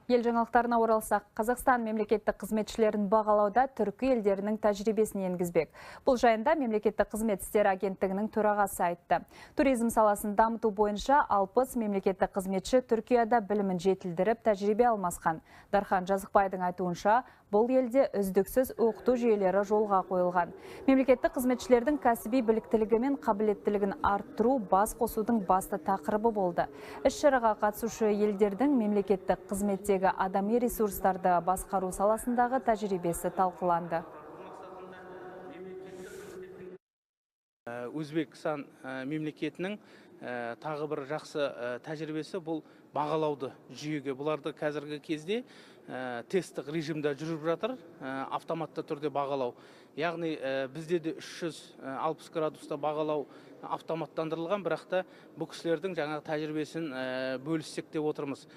Ел жаңалықтарына оралсақ, Қазақстан мемлекеттік қызметшілерін бағалауда түркі елдерінің тәжірибесін енгізбек. Бұл жайында мемлекеттік қызмет істері агенттігінің төрағасы айтты. Туризм саласын дамыту бойынша 60 мемлекеттік қызметші Түркияда білімін жетілдіріп, тәжірибе алмасқан. Дархан Жазықбайдың айтуынша, бұл елде үздіксіз оқыту жүйелері жолға қойылған. Мемлекеттік қызметшілердің кәсіби біліктілігі мен қабілеттілігін арттыру бас қосудың басты тақырыбы болды. Іс-шараға қатысушы елдердің мемлекеттік қызметтегі адами ресурстарды басқару саласындағы тәжірибесі талқыланды. Өзбекстан мемлекетінің тағы бір жақсы тәжірибесі бұл бағалауды жүйеге. Бұларды қазіргі кезде тесттік режимде жүріп жатыр, автоматты түрде бағалау. Яғни бізде де 360 градуста бағалау автоматтандырылған, бірақ та бұл кісілердің жаңағы тәжірибесін бөліссек деп отырмыз.